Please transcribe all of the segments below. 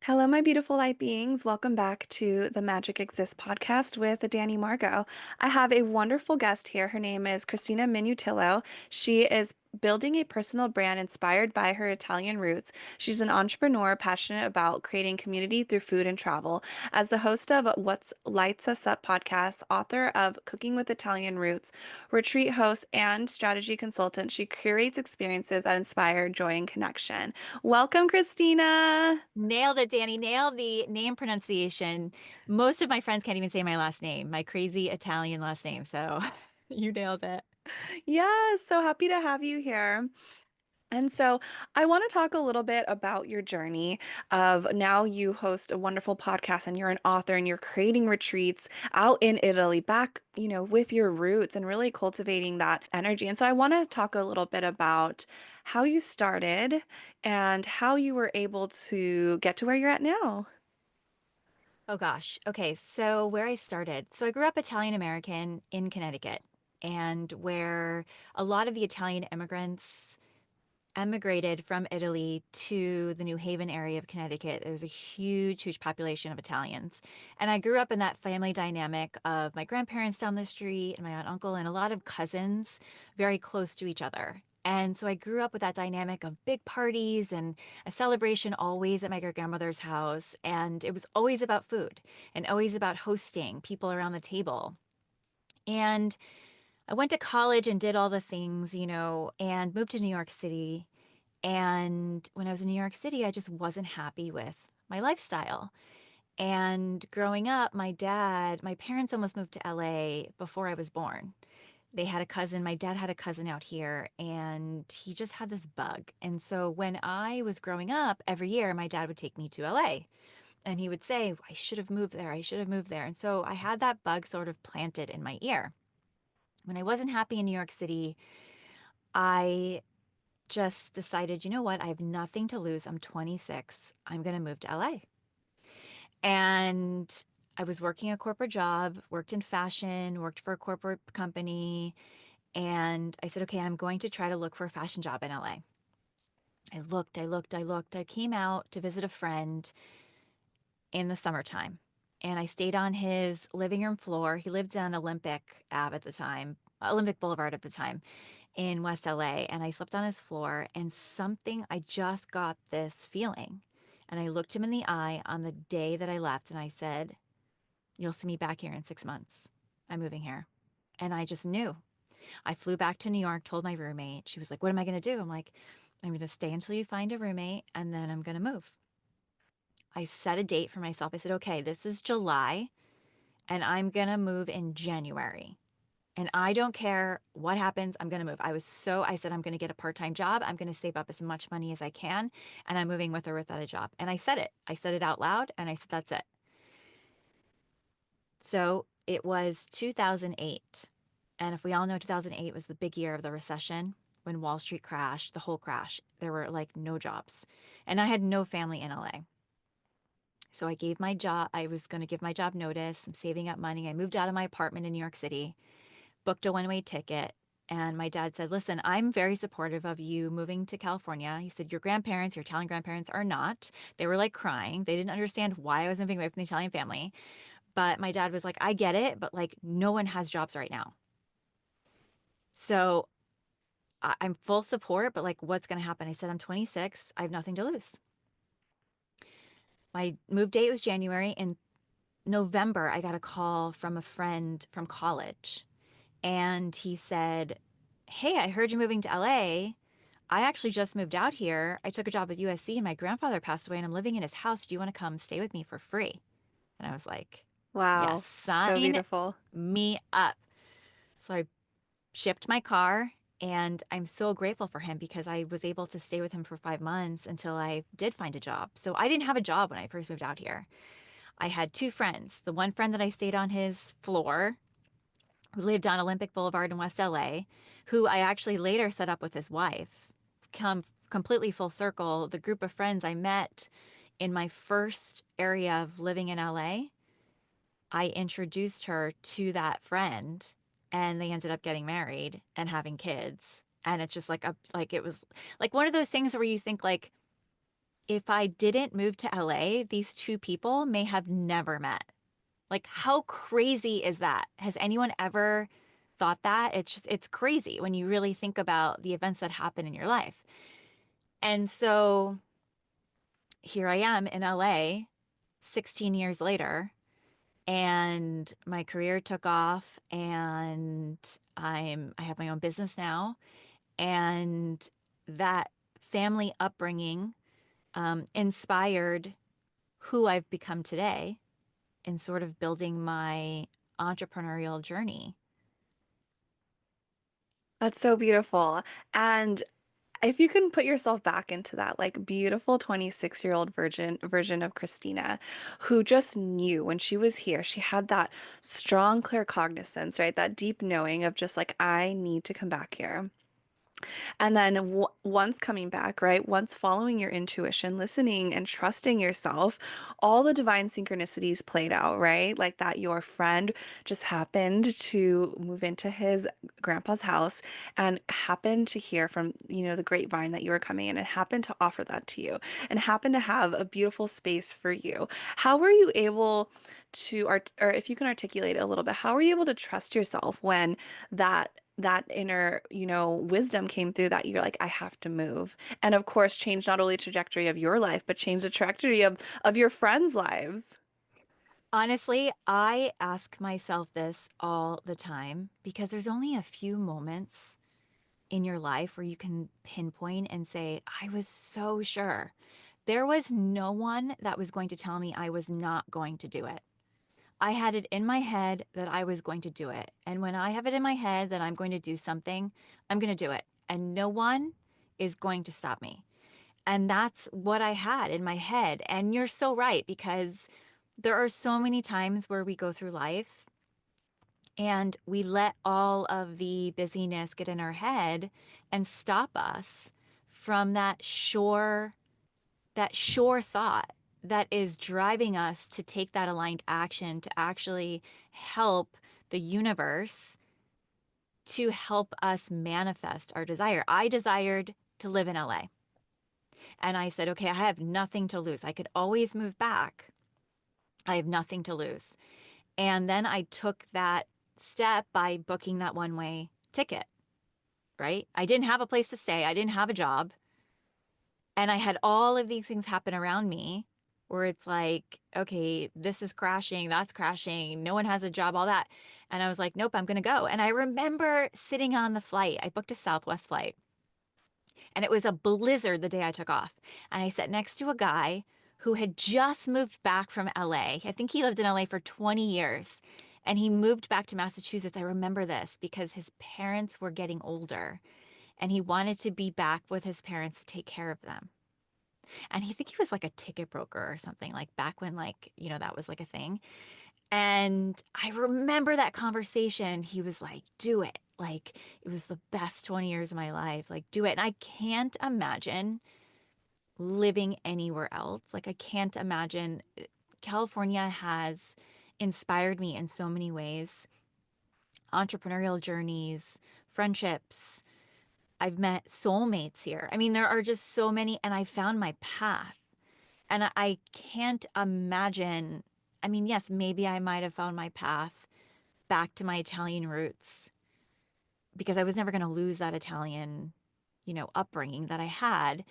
Hello, my beautiful light beings. Welcome back to the Magic Exists podcast with Dani Margeaux. I have a wonderful guest here. Her name is Christina Minutillo. She is building a personal brand inspired by her Italian roots. She's an entrepreneur passionate about creating community through food and travel. As the host of What's Lights Us Up podcast, author of Cooking with Italian Roots, retreat host, and strategy consultant, she curates experiences that inspire joy and connection. Welcome, Christina. Nailed it, Danny. Nailed the name pronunciation. Most of my friends can't even say my last name, my crazy Italian last name. So you nailed it. Yeah, so happy to have you here. And so I want to talk a little bit about your journey of now you host a wonderful podcast and you're an author and you're creating retreats out in Italy, back, with your roots and really cultivating that energy. And so I want to talk a little bit about how you started and how you were able to get to where you're at now. Oh gosh. Okay, so where I started. So I grew up Italian American in Connecticut, and where a lot of the Italian immigrants emigrated from Italy to the New Haven area of Connecticut. There was a huge, huge population of Italians. And I grew up in that family dynamic of my grandparents down the street and my aunt, uncle, and a lot of cousins very close to each other. And so I grew up with that dynamic of big parties and a celebration always at my great grandmother's house. And it was always about food and always about hosting people around the table. And I went to college and did all the things, and moved to New York City. And when I was in New York City, I just wasn't happy with my lifestyle. And growing up, my parents almost moved to LA before I was born. They had a cousin, my dad had a cousin out here, and he just had this bug. And so when I was growing up, every year my dad would take me to LA and he would say, I should have moved there. I should have moved there. And so I had that bug sort of planted in my ear. When I wasn't happy in New York City, I just decided, you know what? I have nothing to lose. I'm 26. I'm going to move to LA. And I was working a corporate job, worked in fashion, worked for a corporate company. And I said, okay, I'm going to try to look for a fashion job in LA. I looked, I looked, I looked. I came out to visit a friend in the summertime and I stayed on his living room floor. He lived on Olympic Ave at the time, Olympic Boulevard at the time in West LA. And I slept on his floor and I just got this feeling. And I looked him in the eye on the day that I left and I said, you'll see me back here in 6 months. I'm moving here. And I just knew. I flew back to New York, told my roommate. She was like, what am I going to do? I'm like, I'm going to stay until you find a roommate and then I'm going to move. I set a date for myself. I said, okay, this is July and I'm going to move in January. And I don't care what happens, I'm going to move. I said, I'm going to get a part-time job. I'm going to save up as much money as I can. And I'm moving with or without a job. And I said it. I said it out loud and I said, that's it. So it was 2008. And if we all know 2008 was the big year of the recession when Wall Street crashed, the whole crash, there were like no jobs. And I had no family in LA. So I was going to give my job notice. I'm saving up money. I moved out of my apartment in New York City, booked a one-way ticket. And my dad said, listen, I'm very supportive of you moving to California. He said, your grandparents, your Italian grandparents are not. They were like crying. They didn't understand why I was moving away from the Italian family. But my dad was like, I get it, but like no one has jobs right now. So I'm full support, but like what's going to happen? I said, I'm 26. I have nothing to lose. My move date was January. In November, I got a call from a friend from college. And he said, hey, I heard you're moving to LA. I actually just moved out here. I took a job at USC and my grandfather passed away and I'm living in his house. Do you want to come stay with me for free? And I was like, yes, Wow, so sign beautiful. me up. So I shipped my car and I'm so grateful for him because I was able to stay with him for 5 months until I did find a job. So I didn't have a job when I first moved out here. I had two friends. The one friend that I stayed on his floor, who lived on Olympic Boulevard in West LA, who I actually later set up with his wife. Come completely full circle, the group of friends I met in my first area of living in LA, I introduced her to that friend and they ended up getting married and having kids. And it's just like it was like one of those things where you think like if I didn't move to LA, these two people may have never met. Like, how crazy is that? Has anyone ever thought that? It's crazy when you really think about the events that happen in your life. And so here I am in LA 16 years later, and my career took off, and I have my own business now, and that family upbringing inspired who I've become today in sort of building my entrepreneurial journey. That's so beautiful. And if you can put yourself back into that like beautiful 26-year-old version of Christina who just knew when she was here, she had that strong, clear cognizance, right? That deep knowing of just like, I need to come back here. And then once coming back, right? Once following your intuition, listening and trusting yourself, all the divine synchronicities played out, right? Like that your friend just happened to move into his grandpa's house and happened to hear from, the grapevine that you were coming in and happened to offer that to you and happened to have a beautiful space for you. How were you able to art or if you can articulate it a little bit, how were you able to trust yourself when that inner, wisdom came through that you're like, I have to move. And of course, change not only the trajectory of your life, but change the trajectory of your friends' lives. Honestly, I ask myself this all the time because there's only a few moments in your life where you can pinpoint and say, I was so sure. There was no one that was going to tell me I was not going to do it. I had it in my head that I was going to do it. And when I have it in my head that I'm going to do something, I'm going to do it. And no one is going to stop me. And that's what I had in my head. And you're so right, because there are so many times where we go through life and we let all of the busyness get in our head and stop us from that sure thought that is driving us to take that aligned action to actually help the universe to help us manifest our desire. I desired to live in LA. And I said, okay, I have nothing to lose. I could always move back. I have nothing to lose. And then I took that step by booking that one way ticket, right? I didn't have a place to stay, I didn't have a job. And I had all of these things happen around me where it's like, okay, this is crashing, that's crashing, no one has a job, all that. And I was like, nope, I'm going to go. And I remember sitting on the flight, I booked a Southwest flight, and it was a blizzard the day I took off. And I sat next to a guy who had just moved back from LA. I think he lived in LA for 20 years. And he moved back to Massachusetts. I remember this because his parents were getting older and he wanted to be back with his parents to take care of them. And he think he was like a ticket broker or something, like back when that was like a thing. And I remember that conversation. He was like, do it. Like, it was the best 20 years of my life. Like, do it. And I can't imagine living anywhere else. Like, I can't imagine. California has inspired me in so many ways, entrepreneurial journeys, friendships. I've met soulmates here. I mean, there are just so many, and I found my path. And I can't imagine. I mean, yes, maybe I might have found my path back to my Italian roots because I was never going to lose that Italian, upbringing that I had.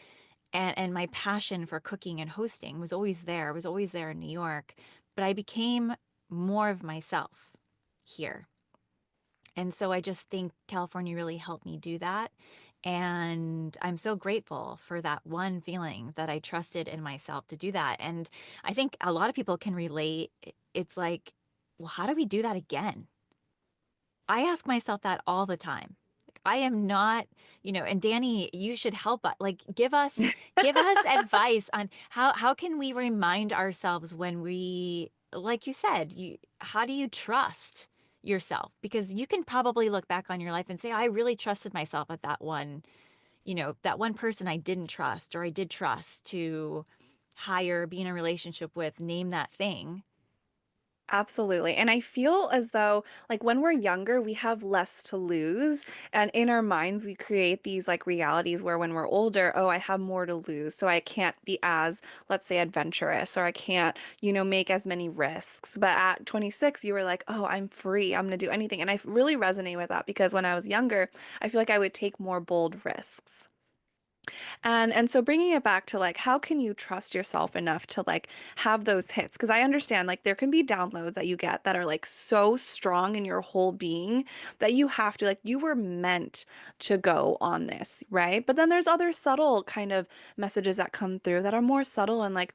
And my passion for cooking and hosting was always there. It was always there in New York, but I became more of myself here. And so I just think California really helped me do that. And I'm so grateful for that one feeling that I trusted in myself to do that. And I think a lot of people can relate. It's like, well, how do we do that again? I ask myself that all the time. Like, I am not, and Dani, you should help us. Like, give us advice on how can we remind ourselves when we, like you said, how do you trust yourself? Because you can probably look back on your life and say, I really trusted myself at that one person I didn't trust or I did trust to hire, be in a relationship with, name that thing. Absolutely. And I feel as though, like, when we're younger, we have less to lose. And in our minds, we create these like realities where when we're older, oh, I have more to lose. So I can't be as, let's say, adventurous, or I can't, make as many risks. But at 26, you were like, oh, I'm free. I'm going to do anything. And I really resonate with that because when I was younger, I feel like I would take more bold risks. And so bringing it back to like how can you trust yourself enough to like have those hits? Because I understand like there can be downloads that you get that are like so strong in your whole being that you have to like you were meant to go on this, right? But then there's other subtle kind of messages that come through that are more subtle and like,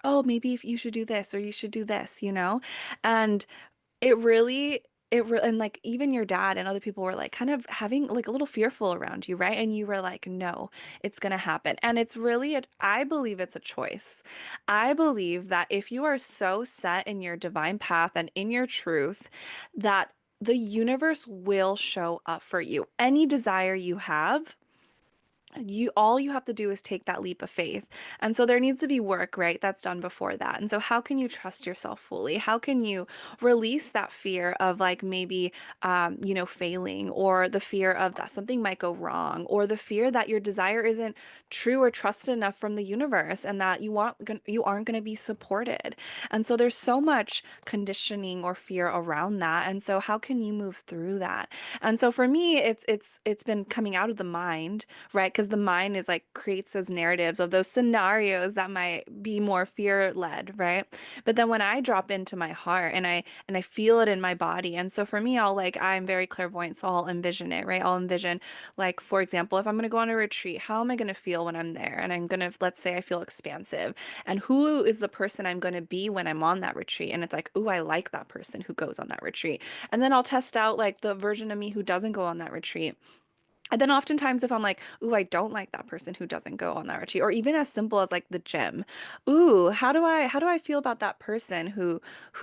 oh, maybe if you should do this or you should do this, you know? And and like even your dad and other people were like kind of having like a little fearful around you, right? And you were like, no, it's gonna happen. And it's really, I believe it's a choice. I believe that if you are so set in your divine path and in your truth, that the universe will show up for you. Any desire you have, you all you have to do is take that leap of faith. And so there needs to be work, right? That's done before that. And so how can you trust yourself fully? How can you release that fear of like maybe failing, or the fear of that something might go wrong, or the fear that your desire isn't true or trusted enough from the universe and that you aren't going to be supported. And so there's so much conditioning or fear around that. And so how can you move through that? And so for me, it's been coming out of the mind, right? Because the mind is like creates those narratives of those scenarios that might be more fear led, right? But then when I drop into my heart and I feel it in my body, and so for me, I'm very clairvoyant, so I'll envision it, right? I'll envision like for example, if I'm going to go on a retreat, how am I going to feel when I'm there? And I'm going to let's say I feel expansive, and who is the person I'm going to be when I'm on that retreat? And it's like, ooh, I like that person who goes on that retreat. And then I'll test out like the version of me who doesn't go on that retreat. And then oftentimes if I'm like, ooh, I don't like that person who doesn't go on that retreat, or even as simple as like the gym. Ooh, how do I feel about that person who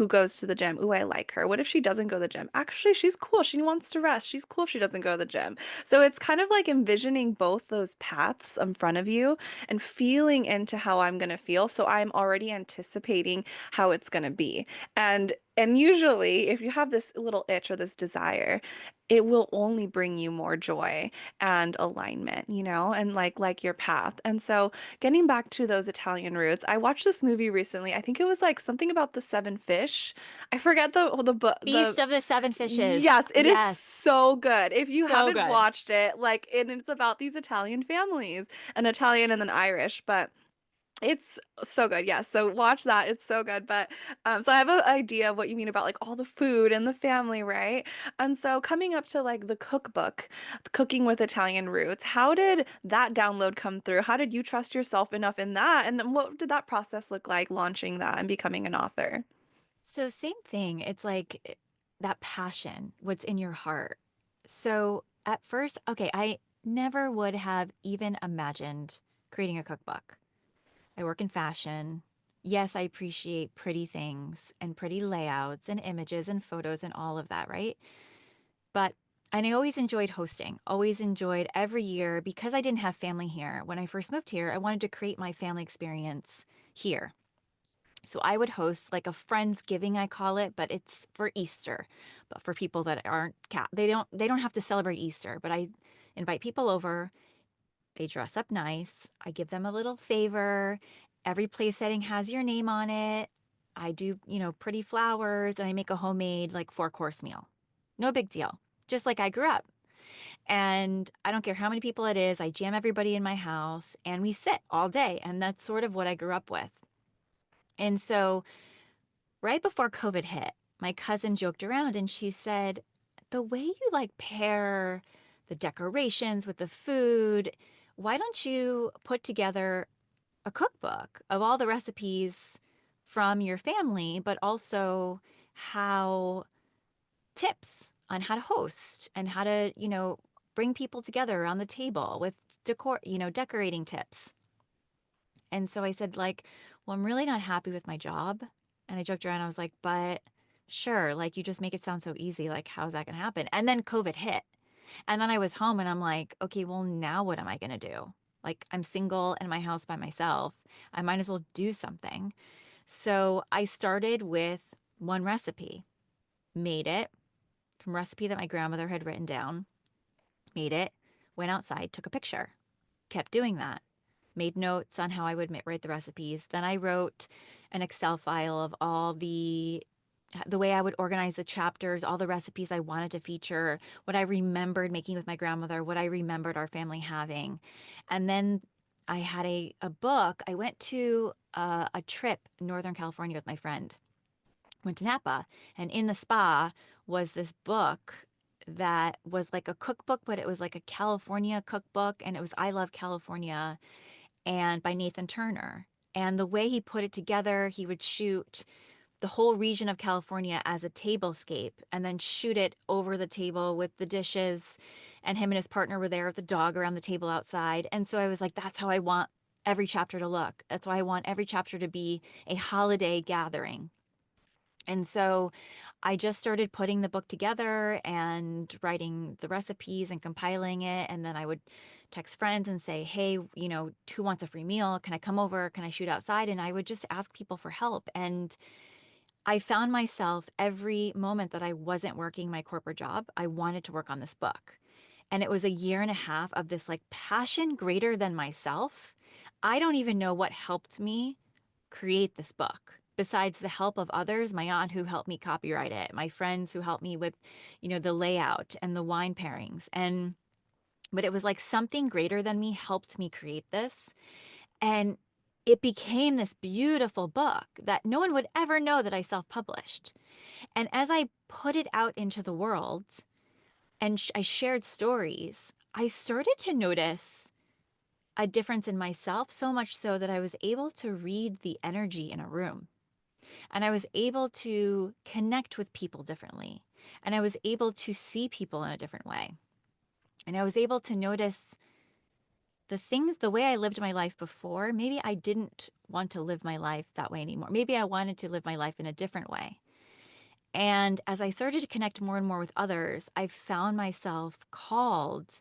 goes to the gym? Ooh, I like her. What if she doesn't go to the gym? Actually, she's cool. She wants to rest. She's cool if she doesn't go to the gym. So it's kind of like envisioning both those paths in front of you and feeling into how I'm gonna feel. So I'm already anticipating how it's gonna be. And usually if you have this little itch or this desire, it will only bring you more joy and alignment, and like your path. And so getting back to those Italian roots, I watched this movie recently. I think it was like something about the seven fish. I forget the Feast of the Seven Fishes. yes, it is Yes, so good. If you so haven't good. watched it, like and it's about these Italian families, an Italian and an Irish, but it's so good. Yes. So watch that. It's so good. But so I have an idea of what you mean about like all the food and the family, right? And so coming up to like the cookbook, cooking with Italian roots, how did that download come through? How did you trust yourself enough in that? And then what did that process look like launching that and becoming an author? So same thing. It's like that passion, what's in your heart. So at first, okay, I never would have even imagined creating a cookbook. I work in fashion. Yes, I appreciate pretty things and pretty layouts and images and photos and all of that, right? But and I always enjoyed hosting, always enjoyed every year because I didn't have family here. When I first moved here, I wanted to create my family experience here. So I would host like a Friendsgiving, I call it, but it's for Easter. But for people that aren't they don't have to celebrate Easter, but I invite people over. They dress up nice. I give them a little favor. Every place setting has your name on it. I do, pretty flowers, and I make a homemade like four-course meal. No big deal. Just like I grew up. And I don't care how many people it is, I jam everybody in my house and we sit all day. And that's sort of what I grew up with. And so right before COVID hit, my cousin joked around and she said, the way you like pair the decorations with the food, why don't you put together a cookbook of all the recipes from your family, but also how tips on how to host and how to, bring people together around the table with decorating tips. And so I said, like, well, I'm really not happy with my job. And I joked around. I was like, but sure, like, you just make it sound so easy. Like, how's that going to happen? And then COVID hit. And then I was home and I'm like, okay, well, now what am I going to do? Like, I'm single in my house by myself. I might as well do something. So I started with one recipe, made it from a recipe that my grandmother had written down, made it, went outside, took a picture, kept doing that, made notes on how I would write the recipes. Then I wrote an Excel file of all the way I would organize the chapters, all the recipes I wanted to feature, what I remembered making with my grandmother, what I remembered our family having. And then I had a book. I went to a trip in Northern California with my friend, went to Napa, and in the spa was this book that was like a cookbook, but it was like a California cookbook, and it was I Love California and by Nathan Turner. And the way he put it together, he would shoot the whole region of California as a tablescape and then shoot it over the table with the dishes. And him and his partner were there with the dog around the table outside. And so I was like, that's how I want every chapter to look. That's why I want every chapter to be a holiday gathering. And so I just started putting the book together and writing the recipes and compiling it. And then I would text friends and say, hey, who wants a free meal? Can I come over? Can I shoot outside? And I would just ask people for help. And I found myself every moment that I wasn't working my corporate job, I wanted to work on this book. And it was a year and a half of this like passion greater than myself. I don't even know what helped me create this book besides the help of others, my aunt who helped me copyright it, my friends who helped me with, the layout and the wine pairings. But it was like something greater than me helped me create this. And it became this beautiful book that no one would ever know that I self-published. And as I put it out into the world and I shared stories, I started to notice a difference in myself, so much so that I was able to read the energy in a room. And I was able to connect with people differently. And I was able to see people in a different way. And I was able to notice the way I lived my life before. Maybe I didn't want to live my life that way anymore. Maybe I wanted to live my life in a different way. And as I started to connect more and more with others, I found myself called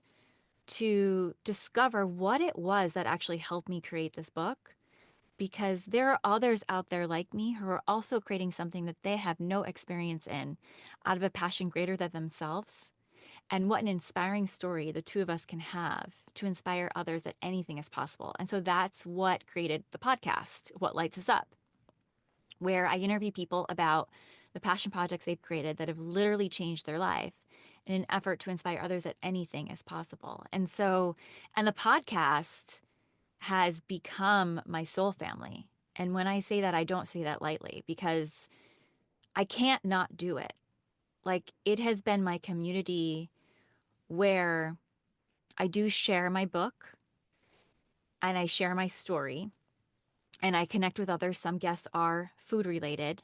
to discover what it was that actually helped me create this book. Because there are others out there like me who are also creating something that they have no experience in out of a passion greater than themselves. And what an inspiring story the two of us can have to inspire others that anything is possible. And so that's what created the podcast, What Lights Us Up, where I interview people about the passion projects they've created that have literally changed their life in an effort to inspire others that anything is possible. And the podcast has become my soul family. And when I say that, I don't say that lightly because I can't not do it. Like it has been my community where I do share my book and I share my story and I connect with others. Some guests are food related,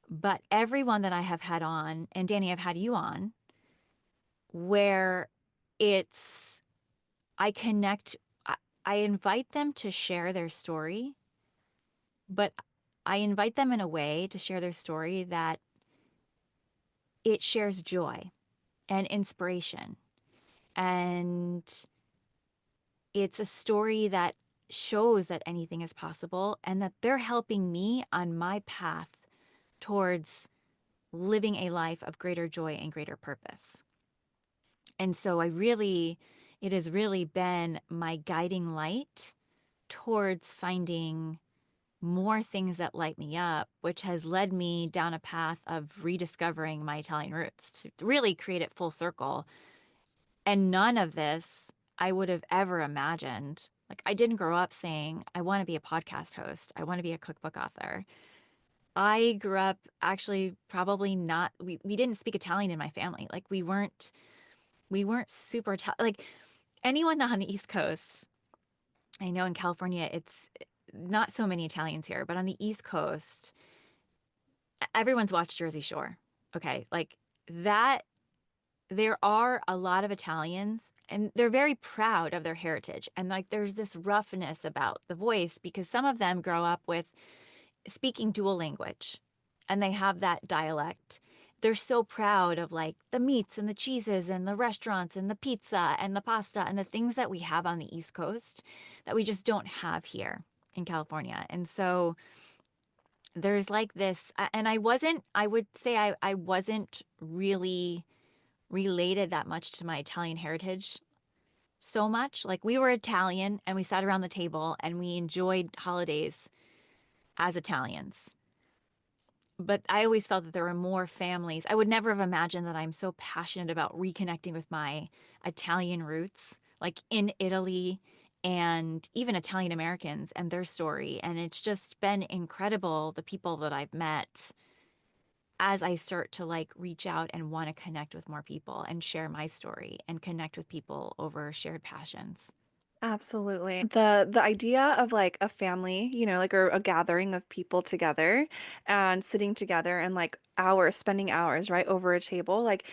but everyone that I have had on, and Dani, I've had you on, where it's, I connect, I invite them to share their story, but I invite them in a way to share their story that it shares joy and inspiration. And it's a story that shows that anything is possible and that they're helping me on my path towards living a life of greater joy and greater purpose. And so it has really been my guiding light towards finding more things that light me up, which has led me down a path of rediscovering my Italian roots to really create it full circle. And none of this I would have ever imagined. Like, I didn't grow up saying, I want to be a podcast host, I want to be a cookbook author. I grew up actually probably not, we didn't speak Italian in my family. Like, we weren't super like anyone on the East Coast. I know in California, it's not so many Italians here, but on the East Coast, everyone's watched Jersey Shore. Okay. Like that, there are a lot of Italians and they're very proud of their heritage. And like there's this roughness about the voice because some of them grow up with speaking dual language and they have that dialect. They're so proud of like the meats and the cheeses and the restaurants and the pizza and the pasta and the things that we have on the East Coast that we just don't have here in California. And so there's like this, and I would say I wasn't really related that much to my Italian heritage so much. Like we were Italian and we sat around the table and we enjoyed holidays as Italians. But I always felt that there were more families. I would never have imagined that I'm so passionate about reconnecting with my Italian roots, like in Italy and even Italian Americans and their story. And it's just been incredible, the people that I've met as I start to like reach out and want to connect with more people and share my story and connect with people over shared passions. Absolutely. The idea of like a family, like a gathering of people together and sitting together and like hours, spending hours, right, over a table, like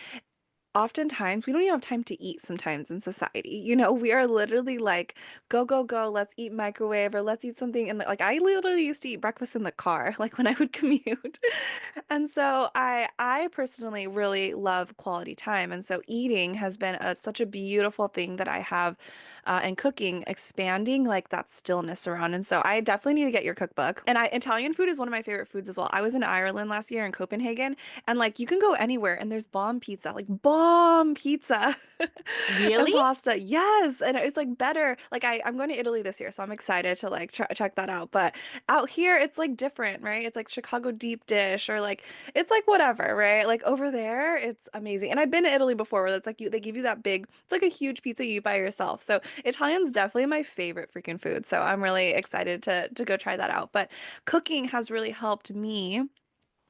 oftentimes we don't even have time to eat sometimes in society. We are literally like, go, go, go, let's eat microwave or let's eat something. And like, I literally used to eat breakfast in the car, like when I would commute. And so I personally really love quality time. And so eating has been such a beautiful thing that I have, and cooking, expanding like that stillness around. And so I definitely need to get your cookbook. And Italian food is one of my favorite foods as well. I was in Ireland last year in Copenhagen, and like you can go anywhere and there's bomb pizza, like bomb pizza and Really? pasta. Yes. And it's like better. Like I'm going to Italy this year, so I'm excited to like check that out. But out here it's like different, right? It's like Chicago deep dish or like it's like whatever, right? Like over there, it's amazing. And I've been to Italy before where it's like they give you that big, it's like a huge pizza you eat by yourself. So Italian's definitely my favorite freaking food. So I'm really excited to go try that out. But cooking has really helped me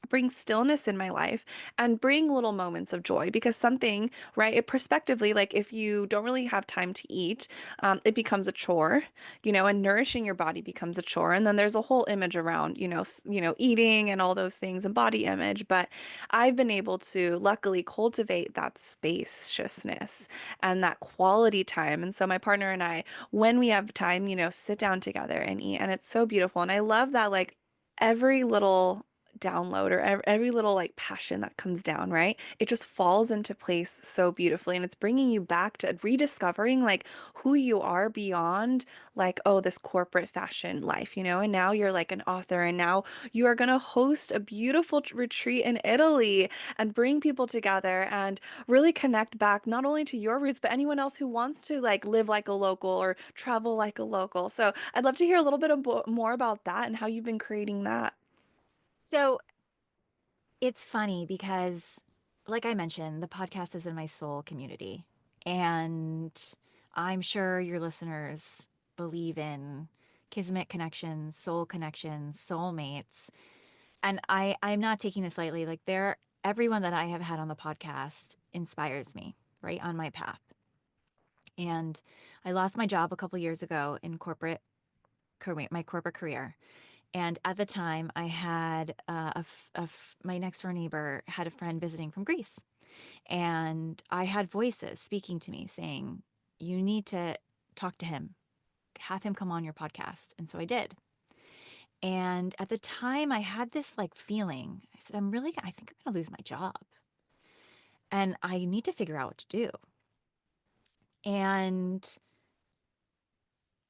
bring stillness in my life and bring little moments of joy because something, right, it prospectively, like if you don't really have time to eat, it becomes a chore, and nourishing your body becomes a chore. And then there's a whole image around, eating and all those things and body image. But I've been able to luckily cultivate that spaciousness and that quality time. And so my partner and I, when we have time, sit down together and eat. And it's so beautiful. And I love that, like, every little download or every little like passion that comes down, right? It just falls into place so beautifully and it's bringing you back to rediscovering like who you are beyond like, oh, this corporate fashion life, and now you're like an author and now you are going to host a beautiful retreat in Italy and bring people together and really connect back not only to your roots but anyone else who wants to like live like a local or travel like a local. So I'd love to hear a little bit more about that and how you've been creating that. So it's funny because, like I mentioned, the podcast is in my soul community. And I'm sure your listeners believe in kismet connections, soul connections, soulmates. And I'm not taking this lightly. Like everyone that I have had on the podcast inspires me, right, on my path. And I lost my job a couple years ago in my corporate career. And at the time, I had my next door neighbor had a friend visiting from Greece. And I had voices speaking to me saying, you need to talk to him, have him come on your podcast. And so I did. And at the time, I had this like feeling. I said, I think I'm going to lose my job and I need to figure out what to do. And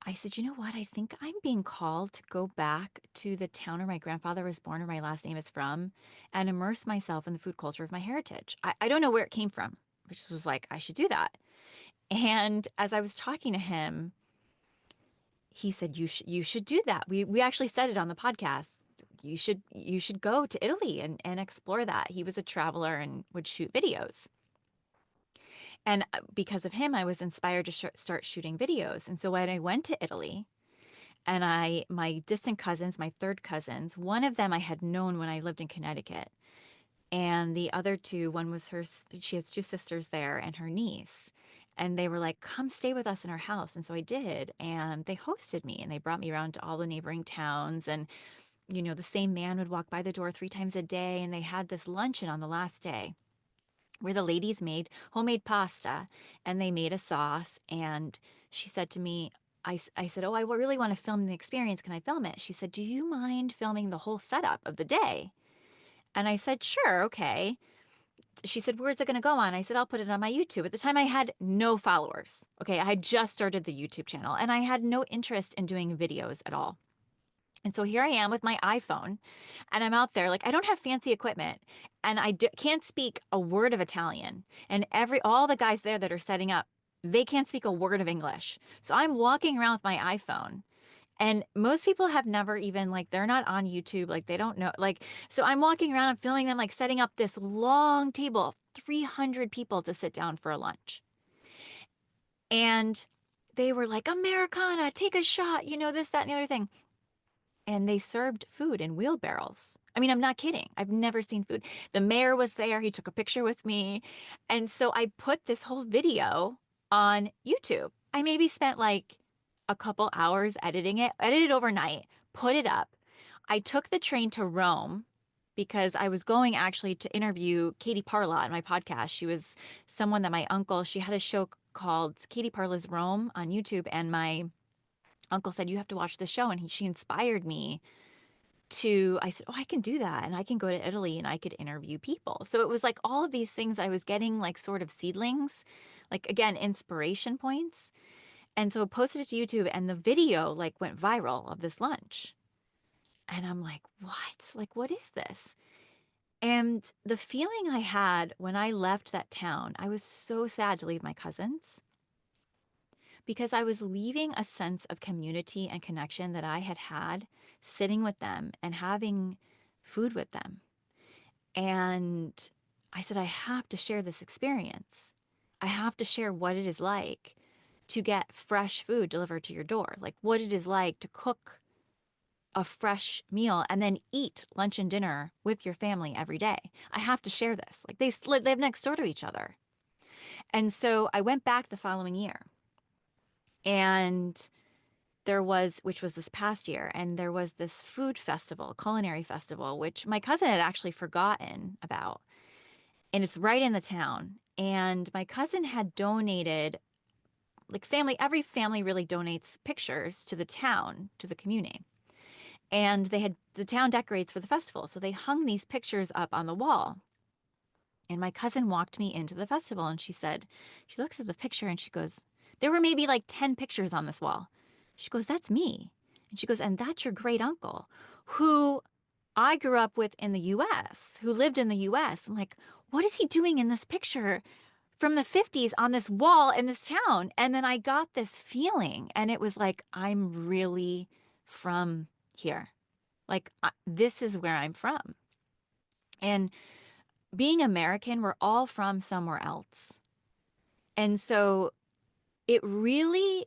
I said, you know what? I think I'm being called to go back to the town where my grandfather was born, or my last name is from, and immerse myself in the food culture of my heritage. I don't know where it came from, which was like, I should do that. And as I was talking to him, he said, you should do that. We actually said it on the podcast. You should go to Italy and explore that. He was a traveler and would shoot videos. And because of him, I was inspired to start shooting videos. And so when I went to Italy, and my distant cousins, my third cousins, one of them I had known when I lived in Connecticut. And the other two, one was she has two sisters there and her niece. And they were like, come stay with us in our house. And so I did. And they hosted me and they brought me around to all the neighboring towns. And, the same man would walk by the door 3 times a day. And they had this luncheon on the last day where the ladies made homemade pasta and they made a sauce. And she said to me, I said, oh, I really want to film the experience. Can I film it? She said, do you mind filming the whole setup of the day? And I said, sure, okay. She said, where's it going to go on? I said, I'll put it on my YouTube. At the time, I had no followers. Okay. I had just started the YouTube channel and I had no interest in doing videos at all. And so here I am with my iPhone, and I'm out there. Like, I don't have fancy equipment, and can't speak a word of Italian. And all the guys there that are setting up, they can't speak a word of English. So I'm walking around with my iPhone. And most people have never even, like, they're not on YouTube. Like, they don't know. Like, so I'm walking around, I'm filming them, like, setting up this long table, 300 people to sit down for a lunch. And they were like, Americana, take a shot, this, that, and the other thing. And they served food in wheelbarrows. I mean, I'm not kidding. I've never seen food. The mayor was there. He took a picture with me. And so I put this whole video on YouTube. I maybe spent like a couple hours editing it, edited overnight, put it up. I took the train to Rome because I was going actually to interview Katie Parla on my podcast. She was someone that my uncle, she had a show called Katie Parla's Rome on YouTube, and my uncle said, you have to watch the show. And she inspired me I said, oh, I can do that. And I can go to Italy and I could interview people. So it was like all of these things I was getting, like sort of seedlings, like again, inspiration points. And so I posted it to YouTube, and the video like went viral of this lunch. And I'm like, what? Like, what is this? And the feeling I had when I left that town, I was so sad to leave my cousins because I was leaving a sense of community and connection that I had had sitting with them and having food with them. And I said, I have to share this experience. I have to share what it is like to get fresh food delivered to your door, like what it is like to cook a fresh meal and then eat lunch and dinner with your family every day. I have to share this. Like they live next door to each other. And so I went back the following year, and which was this past year, and there was this food festival, culinary festival, which my cousin had actually forgotten about. And it's right in the town. And my cousin had donated, like every family really donates pictures to the town, to the community. And the town decorates for the festival. So they hung these pictures up on the wall. And my cousin walked me into the festival, and she looks at the picture and she goes, there were maybe like 10 pictures on this wall. She goes, that's me. And she goes, and that's your great uncle, who I grew up with in the US, who lived in the US. I'm like, what is he doing in this picture from the 50s on this wall in this town? And then I got this feeling, and it was like, I'm really from here. Like, this is where I'm from. And being American, we're all from somewhere else. And so it really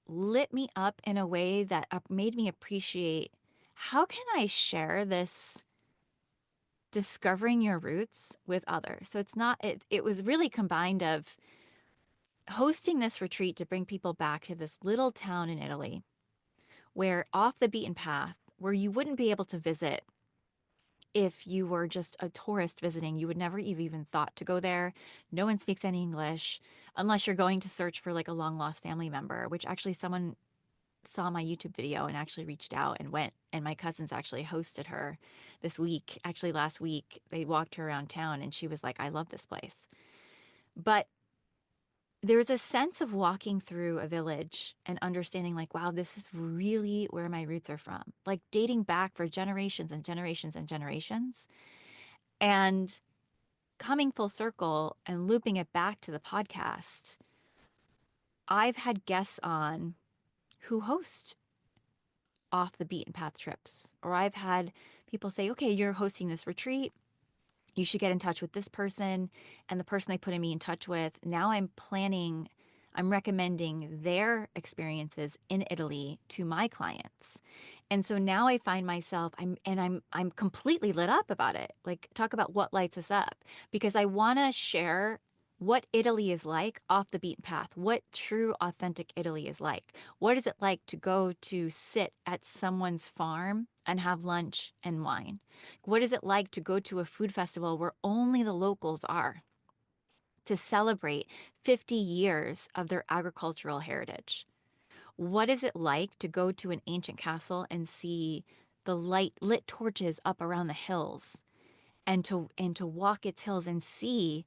lit me up in a way that made me appreciate, how can I share this discovering your roots with others? So it was really combined of hosting this retreat to bring people back to this little town in Italy, where off the beaten path, where you wouldn't be able to visit if you were just a tourist visiting. You would never even thought to go there. No one speaks any English unless you're going to search for like a long lost family member, which actually someone saw my YouTube video and actually reached out and went. And my cousins actually hosted her this week. Actually, last week, they walked her around town, and she was like, I love this place. But there's a sense of walking through a village and understanding, like, wow, this is really where my roots are from, like dating back for generations and generations and generations. And coming full circle and looping it back to the podcast, I've had guests on who host off the beaten path trips, or I've had people say, okay, you're hosting this retreat, you should get in touch with this person. And the person they put me in touch with, now I'm recommending their experiences in Italy to my clients. And so now I find myself, I'm completely lit up about it. Like, talk about what lights us up, because I want to share what Italy is like off the beaten path, what true, authentic Italy is like. What is it like to go to sit at someone's farm and have lunch and wine? What is it like to go to a food festival where only the locals are, to celebrate 50 years of their agricultural heritage? What is it like to go to an ancient castle and see the lit torches up around the hills, and to walk its hills and see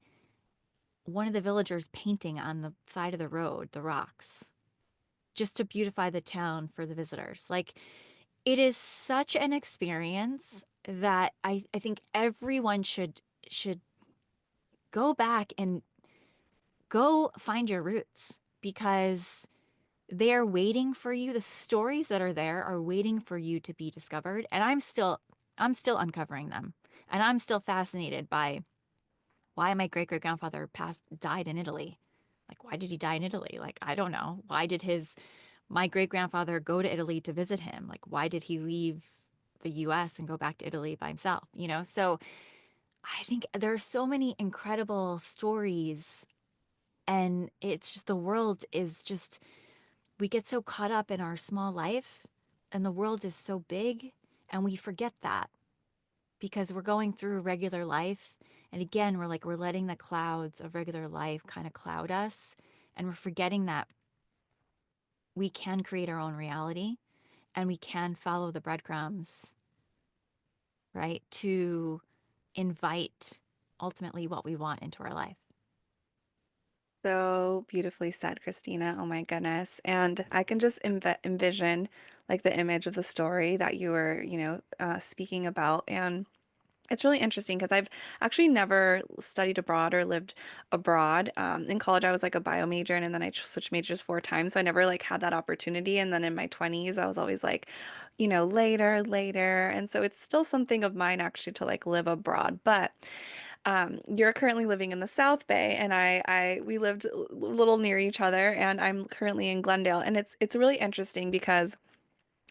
one of the villagers painting on the side of the road, the rocks, just to beautify the town for the visitors? Like, It is such an experience that I think everyone should go back and go find your roots because they are waiting for you. The stories that are there are waiting for you to be discovered. And I'm still uncovering them. And I'm still fascinated by why my great great grandfather passed died in Italy. Like, why did he die in Italy? Like, I don't know. Why did his my great grandfather go to Italy to visit him? Like, why did he leave the US and go back to Italy by himself? So I think there are so many incredible stories, and it's just the world is just we get so caught up in our small life, and the world is so big, and we forget that because we're going through regular life. And again, we're letting the clouds of regular life kind of cloud us, and we're forgetting that we can create our own reality and we can follow the breadcrumbs, right? To invite ultimately what we want into our life. So beautifully said, Christina. Oh my goodness. And I can just envision like the image of the story that you were, speaking about. And it's really interesting because I've actually never studied abroad or lived abroad. In college, I was like a bio major and then I switched majors 4 times. So I never like had that opportunity. And then in my 20s, I was always like, later, later. And so it's still something of mine actually to like live abroad. But you're currently living in the South Bay, and we lived a little near each other, and I'm currently in Glendale, and it's really interesting because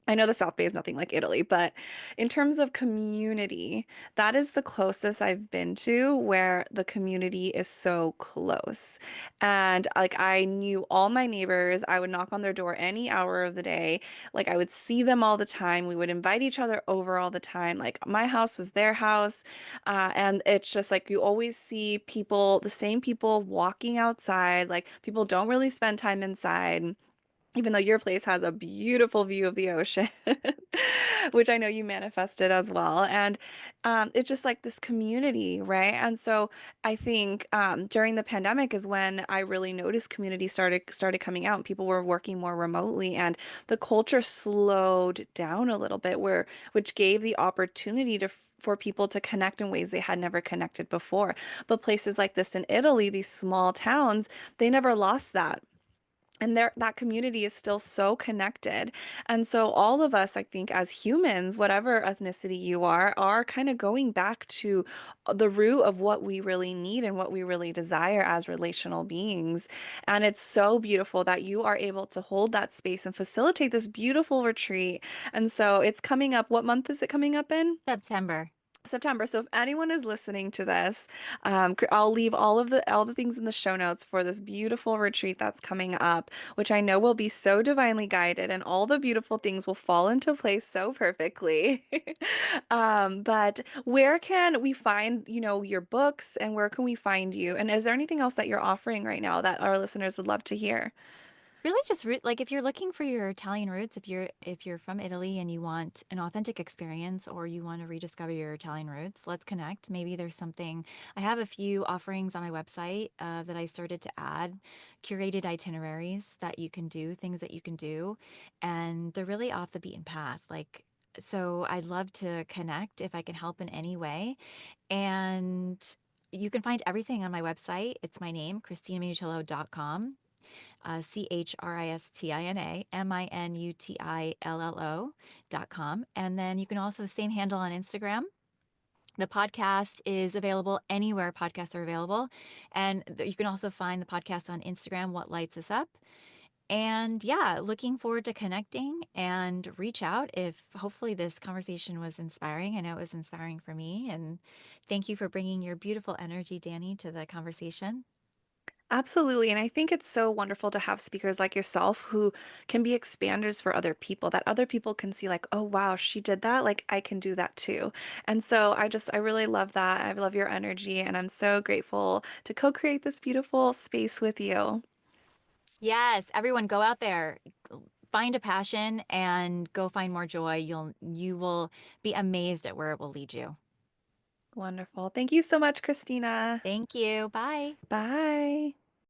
I know the South Bay is nothing like Italy, but in terms of community, that is the closest I've been to where the community is so close. And like I knew all my neighbors. I would knock on their door any hour of the day. Like I would see them all the time. We would invite each other over all the time. Like my house was their house. And it's just like you always see people, the same people walking outside. Like people don't really spend time inside, even though your place has a beautiful view of the ocean, which I know you manifested as well. And it's just like this community, right? And so I think during the pandemic is when I really noticed community started coming out and people were working more remotely and the culture slowed down a little bit, which gave the opportunity for people to connect in ways they had never connected before. But places like this in Italy, these small towns, they never lost that. And that community is still so connected. And so all of us, I think, as humans, whatever ethnicity you are kind of going back to the root of what we really need and what we really desire as relational beings. And it's so beautiful that you are able to hold that space and facilitate this beautiful retreat. And so it's coming up. What month is it coming up in? September. September. So if anyone is listening to this, I'll leave all the things in the show notes for this beautiful retreat that's coming up, which I know will be so divinely guided, and all the beautiful things will fall into place so perfectly. But where can we find, your books, and where can we find you? And is there anything else that you're offering right now that our listeners would love to hear? Really just like if you're looking for your Italian roots, if you're from Italy and you want an authentic experience or you want to rediscover your Italian roots, let's connect. Maybe there's something. I have a few offerings on my website that I started to add, curated itineraries that you can do, things that you can do, and they're really off the beaten path. Like, so I'd love to connect if I can help in any way. And you can find everything on my website. It's my name, ChristinaMinutillo.com. ChristinaMinutillo.com. And then you can also, same handle on Instagram. The podcast is available anywhere podcasts are available. And you can also find the podcast on Instagram, What Lights Us Up. And yeah, looking forward to connecting and reach out if hopefully this conversation was inspiring. I know it was inspiring for me. And thank you for bringing your beautiful energy, Dani, to the conversation. Absolutely. And I think it's so wonderful to have speakers like yourself who can be expanders for other people, that other people can see, like, oh, wow, she did that. Like, I can do that too. And so I really love that. I love your energy. And I'm so grateful to co-create this beautiful space with you. Yes, everyone go out there, find a passion and go find more joy. You will be amazed at where it will lead you. Wonderful. Thank you so much, Christina. Thank you. Bye. Bye.